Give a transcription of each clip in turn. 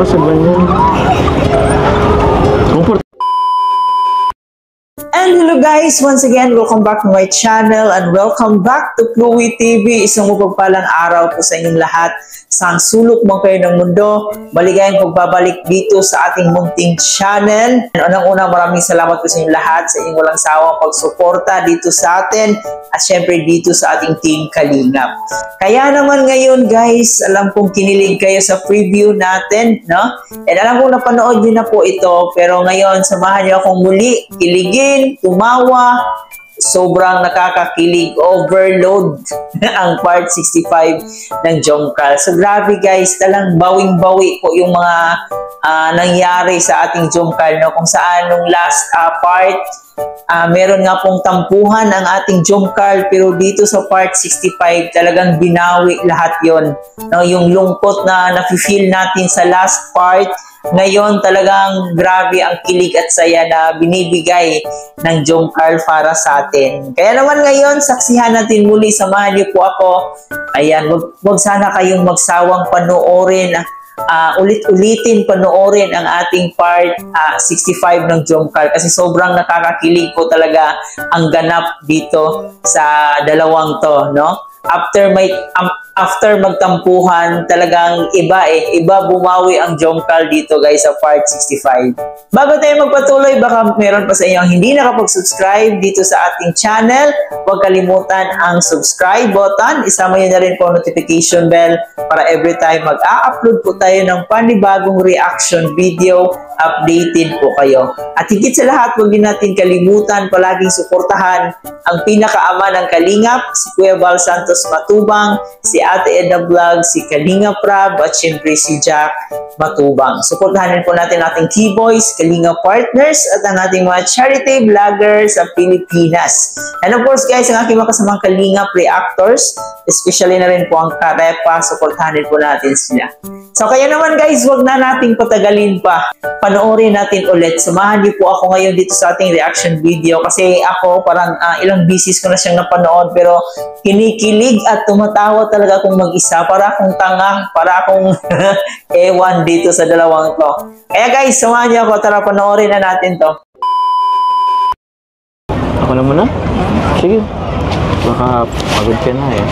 makasagwan yan. And hello guys, once again, welcome back to my channel and welcome back to Chloe TV. Isang mapagpalang araw po sa inyong lahat. Saan sulok man kayo ng mundo, maligayang pagbabalik dito sa ating munting channel. Unang-una, maraming salamat po sa inyong lahat sa inyong walang sawang pagsuporta dito sa atin at syempre dito sa ating Team Kalingap. Kaya naman ngayon guys, alam kong kinilig kayo sa preview natin, no? And alam kong napanood nyo na po ito, pero ngayon samahan nyo akong muli kiligin, tumawa, sobrang nakakakilig, overload ang part 65 ng Jomcarl. So grabe guys, talang bawing-bawi po yung mga nangyari sa ating Jomcarl, no? Kung saan nung last part, meron nga pong tampuhan ang ating Jomcarl, pero dito sa part 65 talagang binawi lahat yon, no? Yung lungkot na nafe-feel natin sa last part, ngayon talagang grabe ang kilig at saya na binibigay ng Jomcarl para sa atin. Kaya naman ngayon, saksihan natin muli, samahan niyo po ako. Ayan, wag sana kayong magsawang panoorin, ulit-ulitin panoorin ang ating part 65 ng Jomcarl kasi sobrang nakakakilig po talaga ang ganap dito sa dalawang to, no? After magtampuhan, talagang iba bumawi ang Jomcarl dito guys sa part 65. Bago tayo magpatuloy, baka meron pa sa inyo ang hindi nakapag-subscribe dito sa ating channel, huwag kalimutan ang subscribe button, isama nyo na rin po ang notification bell para every time mag-a-upload po tayo ng panibagong reaction video, updated po kayo. At higit sa lahat, huwag din natin kalimutan palaging suportahan ang pinakaama ng Kalingap, si Kuya Val Santos Matubang, si Ate Edna Vlog, si Kalinga Prab, at syempre si Jack Matubang. Suportahan din po natin ating T-Boys, Kalinga Partners, at ang ating mga charity vloggers sa Pilipinas. And of course guys, ang aking mga kasamang Kalingap reactors, especially na rin po ang Karepa, suportahan din po natin sila. So kaya naman guys, wag na nating patagalin pa. Panoorin natin ulit. Samahan niyo po ako ngayon dito sa ating reaction video kasi ako parang ilang bisis ko na siyang napanood pero kinikilig at tumatawa talaga akong mag-isa. Para akong tanga, para akong ewan dito sa dalawang to. Kaya guys, samahan niyo ako. Tara, panoorin na natin to. Ako na muna? Sige. Baka pagod ka na eh.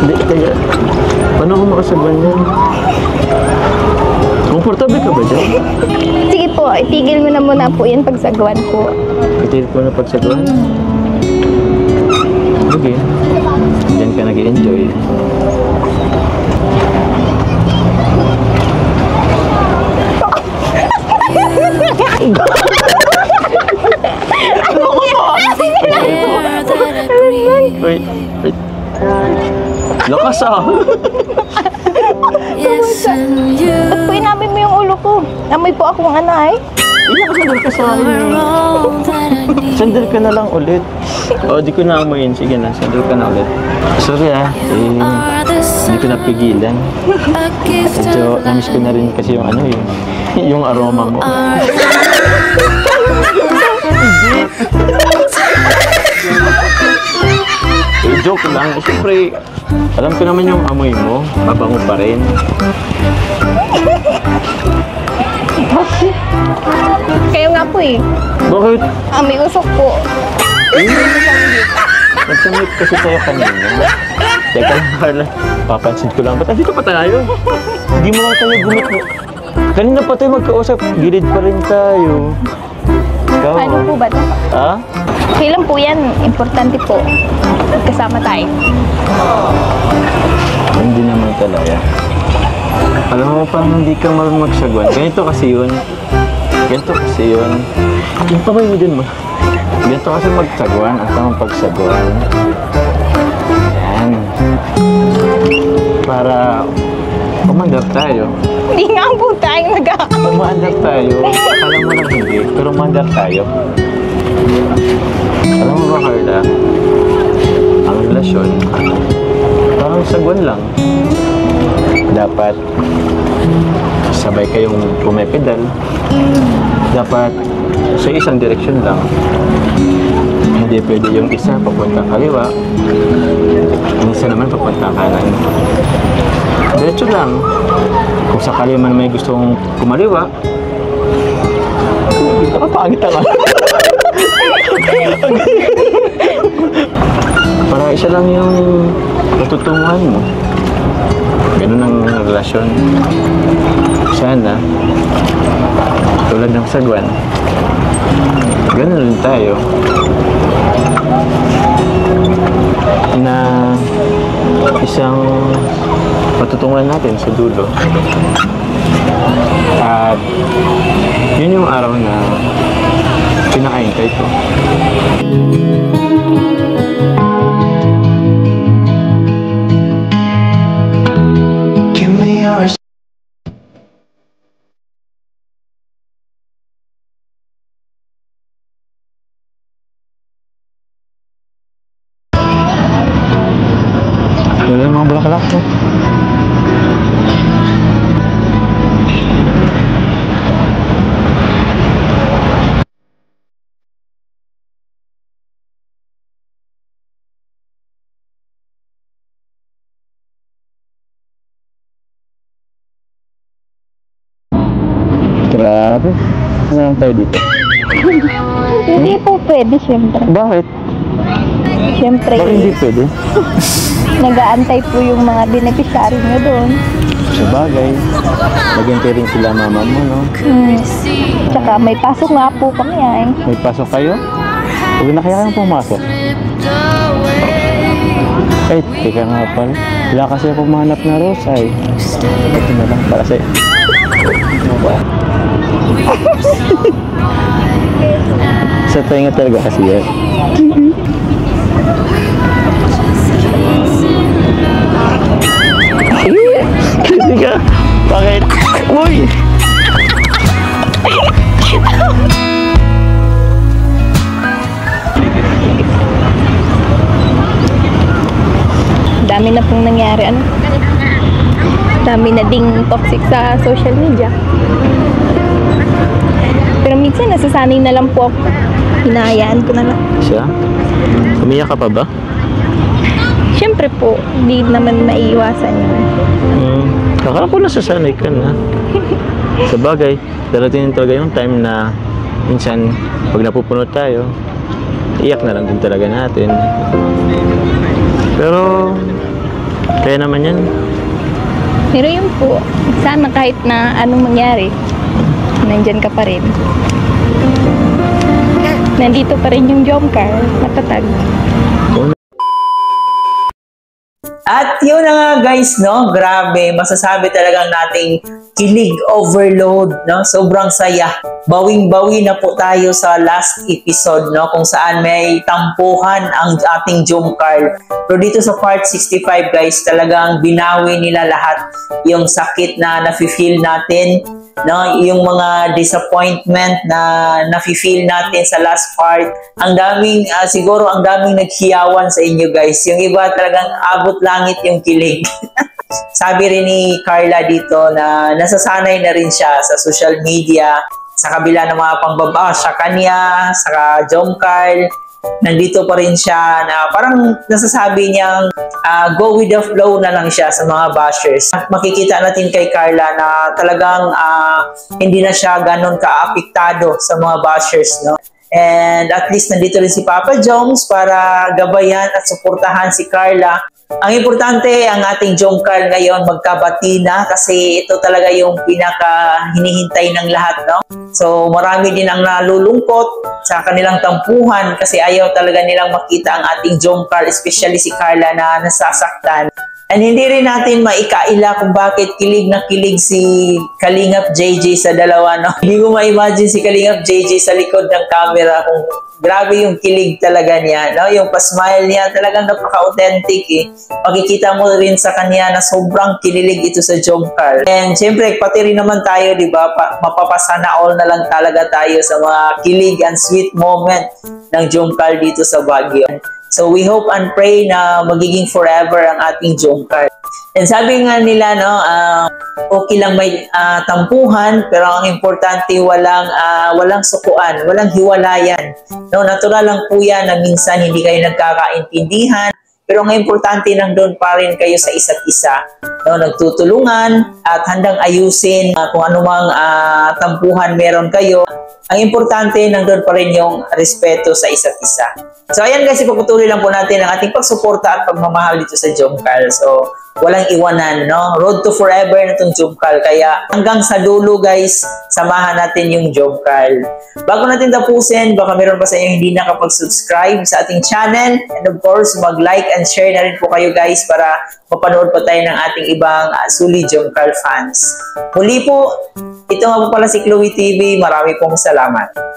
Hindi, kaya paano ako makasagwan yan? Komportable ka ba dyan? Sige po, itigil mo na muna po yan pagsagwan ko. Itigil ko na pagsagwan? Okay. Diyan ka nag-i-enjoy. Wait. Lakas ah! Ba't po inamin mo yung ulo ko? Amoy po akong anay. Sandal ka sa akin. Sandal ka na lang ulit. O, di ko na amoyin. Sige na, sandal ka na ulit. Sorry hindi ko napigilan. Medyo namiss ko na rin kasi yung ano yung aroma mo. Joke lang. Siyempre, alam ko naman yung amoy mo. Mabango pa rin. Kayo nga po eh. Bakit? May usok po. Nagsamit kasi tayo kanina. Teka lang, Carla. Papansin ko lang. Ba't andito pa tayo? Hindi mo lang tayo gumit mo. Kanina pa tayo magkausap. Gilid pa rin tayo. Ikaw? Ano po ba ito? Ha? Okay lang po yan. Importante po. Kasama tayo. Hindi naman talaga. Alam mo pa, hindi ka marunong magsagwan. Ganito kasi yun. Yung pabay mo dyan mo. Ganito kasi magsagwan. Ang tamang pagsagwan. Yan. Para umandar tayo. Hindi nga po tayong nag-aakaw. Umandar tayo. Alam mo lang hindi. Pero umandar tayo. Alam mo ba, Carla? Ang relasyon, parang sagwan lang. Dapat sabay kayong pumipedal. Dapat sa isang direksyon lang. Hindi pwede yung isa papunta kaliwa, yung isa naman papunta kanan. Diretso lang. Kung sakali man may gustong kumaliwa, nakapangit naman. Para isa lang yung patutunguhan mo. Ganun ang relasyon. Sana, tulad ng sagwan, ganun rin tayo. Na isang patutunguhan natin sa dulo. At yun yung araw na pinakaintay ko. Give me yours. Wala mga bulaklak ko. Grabe. Ano lang tayo dito? Hindi po pwede, syempre. Bakit? Syempre, Bakit hindi pwede? nag-aantay po yung mga beneficiary nyo doon. Sa bagay. Naghintay rin sila mama mo, no? Tsaka may pasok nga po kami ay. May pasok kayo? Huwag na kaya kayong pumasok. Eh, teka nga pala. Wala kasi ako mahanap na rose ay. Ito na lang para sa'yo. Sa tayo nga talaga kasi yan. Hindi ka. Bakit? Uy! Dami na pong nangyari, ano? Dami na ding toxic sa social media. Pero minsan nasasanay na lang po ako. Hinahayaan ko na lang. Siya? Umiyak ka pa ba? Siyempre po, hindi naman maiiwasan yun. Akala ko nasasanay ka na. Sa bagay, darating din talaga yung time na minsan, pag napupunod tayo, iyak na lang din talaga natin. Pero, kaya naman yan. Pero yun po, sana kahit na anong mangyari, nandyan ka pa rin. Nandito pa rin yung Jomcar, matatag. At yun na nga guys, no? Grabe, masasabi talagang nating kilig overload, no? Sobrang saya. Bawing-bawi na po tayo sa last episode, no? Kung saan may tampuhan ang ating Jomcar. Pero dito sa part 65 guys, talagang binawi nila lahat yung sakit na nafe-feel natin, no? Yung mga disappointment na nafe-feel natin sa last part. Ang daming, siguro ang daming naghiyawan sa inyo guys. Yung iba talagang abot langit yung kilig. Sabi rin ni Carla dito na nasasanay na rin siya sa social media, sa kabila ng mga pangbabash sa kanya, sa Jomcar. Nandito pa rin siya na parang nasasabi niyang go with the flow na lang siya sa mga bashers. Makikita natin kay Carla na talagang hindi na siya ganon ka-apektado sa mga bashers, no? And at least nandito rin si Papa Joms para gabayan at suportahan si Carla. Ang importante, ang ating Jomcar ngayon magkabati na kasi ito talaga yung pinaka hinihintay ng lahat, no? So marami din ang nalulungkot sa kanilang tampuhan kasi ayaw talaga nilang makita ang ating Jomcar, especially si Carla na nasasaktan. And hindi rin natin maikaila kung bakit kilig na kilig si Kalingap JJ sa dalawa, no? Hindi ko ma-imagine si Kalingap JJ sa likod ng camera kung grabe yung kilig talaga niya, no? Yung pa-smile niya talagang napaka-authentic eh. Makikita mo rin sa kanya na sobrang kinilig ito sa Jomcar. And syempre, pati rin naman tayo, di ba? Mapapasana all na lang talaga tayo sa mga kilig and sweet moment ng Jomcar dito sa Baguio. So we hope and pray na magiging forever ang ating Jomcar. And sabi nga nila, no, okay lang may tampuhan, pero ang importante walang sukuan, walang hiwalayan. No, natural lang po yan na minsan hindi kayo nagkakaintindihan, pero ang importante nandun pa rin kayo sa isa't isa. No, nagtutulungan at handang ayusin kung anumang tampuhan meron kayo. Ang importante nandun pa rin yung respeto sa isa't isa. So ayan guys, ipagpatuloy lang po natin ang ating pagsuporta at pagmamahal dito sa Jomcarl. So walang iwanan, no? Road to forever na itong Jomcarl. Kaya hanggang sa dulo guys, samahan natin yung Jomcarl. Bago natin tapusin, baka meron pa sa inyo hindi nakapag-subscribe sa ating channel. And of course, mag-like and share na rin po kayo guys para mapanood pa tayo ng ating ibang Suli Jomcarl fans. Muli po, ito nga po pala si Chloe TV. Marami pong salamat.